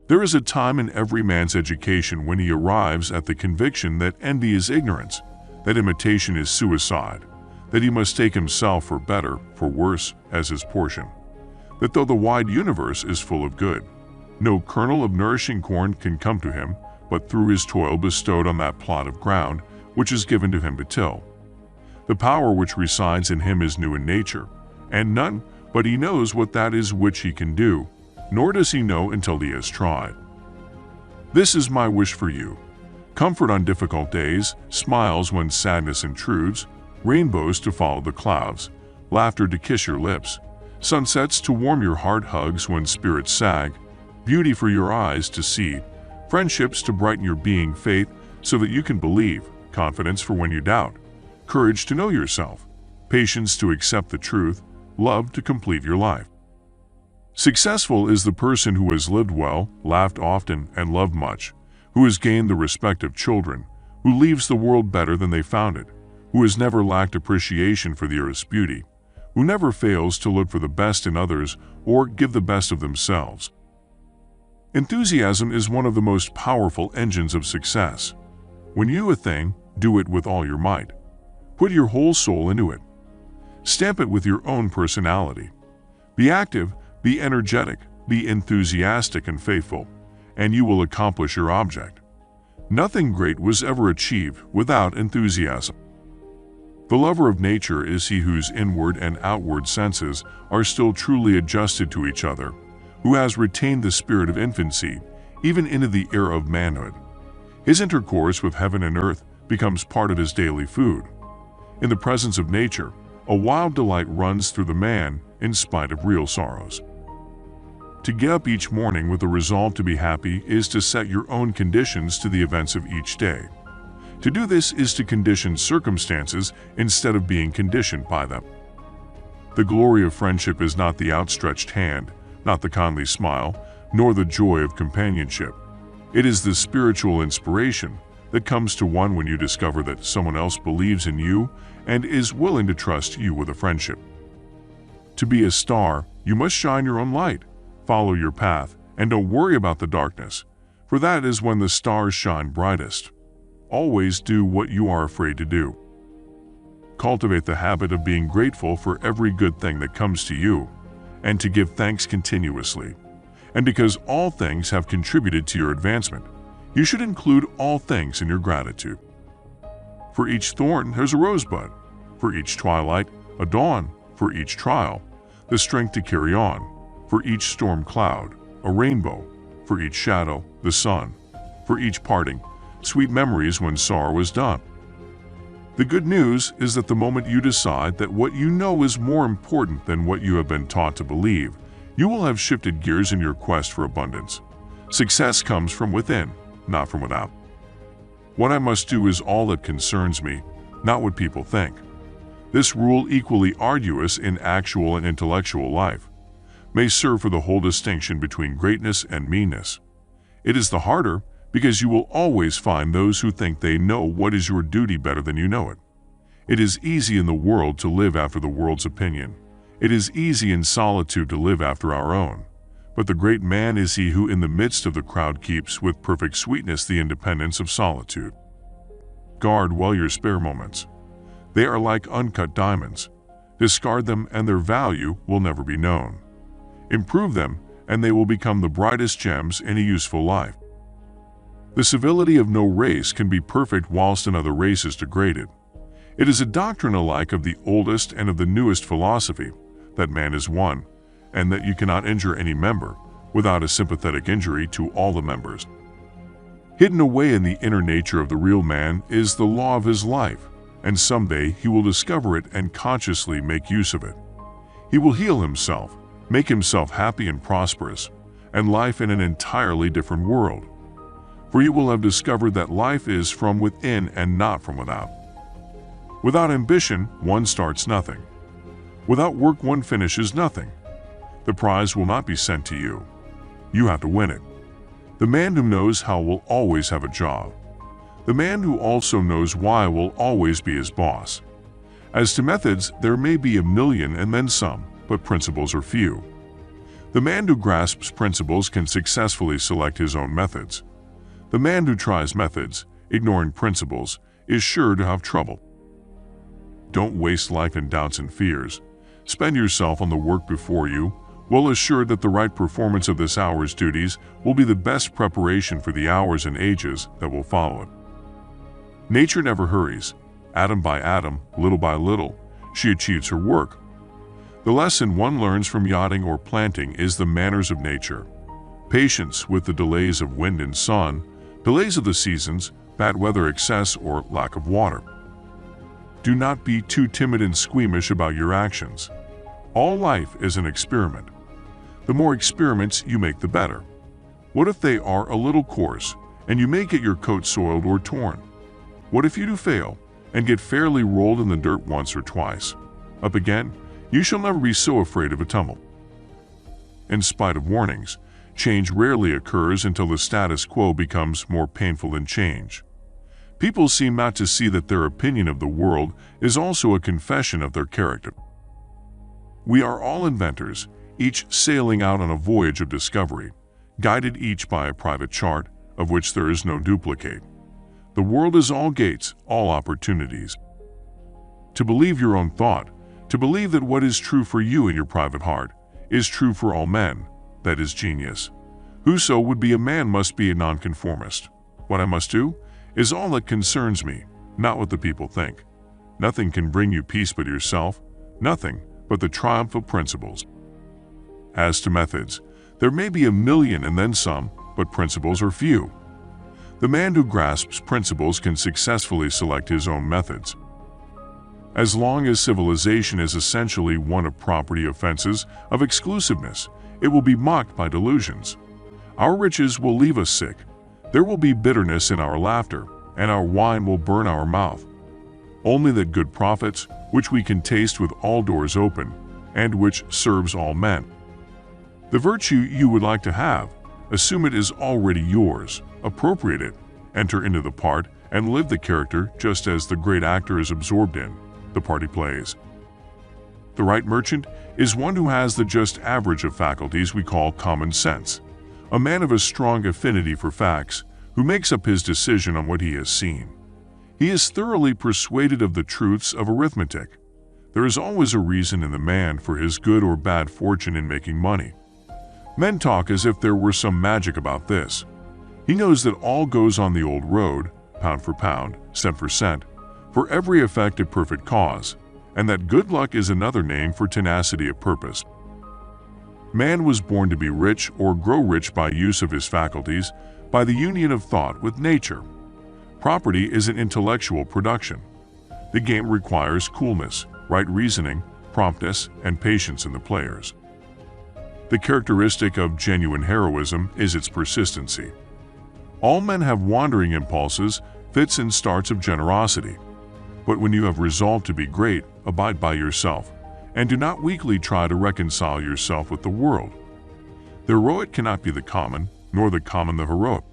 There is a time in every man's education when he arrives at the conviction that envy is ignorance, that imitation is suicide, that he must take himself for better, for worse, as his portion, that though the wide universe is full of good, no kernel of nourishing corn can come to him but through his toil bestowed on that plot of ground which is given to him to till. The power which resides in him is new in nature, and none but he knows what that is which he can do, nor does he know until he has tried. This is my wish for you: comfort on difficult days, smiles when sadness intrudes, rainbows to follow the clouds, laughter to kiss your lips, sunsets to warm your heart, hugs when spirits sag, beauty for your eyes to see, friendships to brighten your being, faith so that you can believe, confidence for when you doubt, courage to know yourself, patience to accept the truth, love to complete your life. Successful is the person who has lived well, laughed often, and loved much, who has gained the respect of children, who leaves the world better than they found it, who has never lacked appreciation for the earth's beauty, who never fails to look for the best in others or give the best of themselves. Enthusiasm is one of the most powerful engines of success. When you do a thing, do it with all your might. Put your whole soul into it. Stamp it with your own personality. Be active, be energetic, be enthusiastic and faithful, and you will accomplish your object. Nothing great was ever achieved without enthusiasm. The lover of nature is he whose inward and outward senses are still truly adjusted to each other, who has retained the spirit of infancy, even into the era of manhood. His intercourse with heaven and earth becomes part of his daily food. In the presence of nature, a wild delight runs through the man in spite of real sorrows. To get up each morning with a resolve to be happy is to set your own conditions to the events of each day. To do this is to condition circumstances instead of being conditioned by them. The glory of friendship is not the outstretched hand, not the kindly smile, nor the joy of companionship. It is the spiritual inspiration that comes to one when you discover that someone else believes in you and is willing to trust you with a friendship. To be a star, you must shine your own light, follow your path, and don't worry about the darkness, for that is when the stars shine brightest. Always do what you are afraid to do. Cultivate the habit of being grateful for every good thing that comes to you, and to give thanks continuously. And because all things have contributed to your advancement, you should include all things in your gratitude. For each thorn, there's a rosebud. For each twilight, a dawn. For each trial, the strength to carry on. For each storm cloud, a rainbow. For each shadow, the sun. For each parting, sweet memories when sorrow is done. The good news is that the moment you decide that what you know is more important than what you have been taught to believe, you will have shifted gears in your quest for abundance. Success comes from within, not from without. What I must do is all that concerns me, not what people think. This rule, equally arduous in actual and intellectual life, may serve for the whole distinction between greatness and meanness. It is the harder because you will always find those who think they know what is your duty better than you know it. It is easy in the world to live after the world's opinion. It is easy in solitude to live after our own. But the great man is he who in the midst of the crowd keeps with perfect sweetness the independence of solitude. Guard well your spare moments. They are like uncut diamonds. Discard them and their value will never be known. Improve them and they will become the brightest gems in a useful life. The civility of no race can be perfect whilst another race is degraded. It is a doctrine alike of the oldest and of the newest philosophy that man is one, and that you cannot injure any member without a sympathetic injury to all the members. Hidden away in the inner nature of the real man is the law of his life, and someday he will discover it and consciously make use of it. He will heal himself, make himself happy and prosperous, and life in an entirely different world. For you will have discovered that life is from within and not from without. Without ambition, one starts nothing. Without work, one finishes nothing. The prize will not be sent to you. You have to win it. The man who knows how will always have a job. The man who also knows why will always be his boss. As to methods, there may be a million and then some, but principles are few. The man who grasps principles can successfully select his own methods. The man who tries methods, ignoring principles, is sure to have trouble. Don't waste life in doubts and fears. Spend yourself on the work before you, well assured that the right performance of this hour's duties will be the best preparation for the hours and ages that will follow it. Nature never hurries. Atom by atom, little by little, she achieves her work. The lesson one learns from yachting or planting is the manners of nature. Patience with the delays of wind and sun, delays of the seasons, bad weather, excess, or lack of water. Do not be too timid and squeamish about your actions. All life is an experiment. The more experiments you make, the better. What if they are a little coarse, and you may get your coat soiled or torn? What if you do fail, and get fairly rolled in the dirt once or twice? Up again, you shall never be so afraid of a tumble. In spite of warnings, change rarely occurs until the status quo becomes more painful than change. People seem not to see that their opinion of the world is also a confession of their character. We are all inventors, each sailing out on a voyage of discovery, guided each by a private chart, of which there is no duplicate. The world is all gates, all opportunities. To believe your own thought, to believe that what is true for you in your private heart is true for all men, that is genius. Whoso would be a man must be a nonconformist. What I must do is all that concerns me, not what the people think. Nothing can bring you peace but yourself, nothing but the triumph of principles. As to methods, there may be a million and then some, but principles are few. The man who grasps principles can successfully select his own methods. As long as civilization is essentially one of property offenses, of exclusiveness, it will be mocked by delusions. Our riches will leave us sick. There will be bitterness in our laughter, and our wine will burn our mouth. Only that good profits, which we can taste with all doors open, and which serves all men. The virtue you would like to have, assume it is already yours, appropriate it, enter into the part, and live the character just as the great actor is absorbed in the part he plays. The right merchant is one who has the just average of faculties we call common sense, a man of a strong affinity for facts, who makes up his decision on what he has seen. He is thoroughly persuaded of the truths of arithmetic. There is always a reason in the man for his good or bad fortune in making money. Men talk as if there were some magic about this. He knows that all goes on the old road, pound for pound, cent for cent, for every effect a perfect cause, and that good luck is another name for tenacity of purpose. Man was born to be rich or grow rich by use of his faculties, by the union of thought with nature. Property is an intellectual production. The game requires coolness, right reasoning, promptness, and patience in the players. The characteristic of genuine heroism is its persistency. All men have wandering impulses, fits and starts of generosity. But when you have resolved to be great, abide by yourself, and do not weakly try to reconcile yourself with the world. The heroic cannot be the common, nor the common the heroic.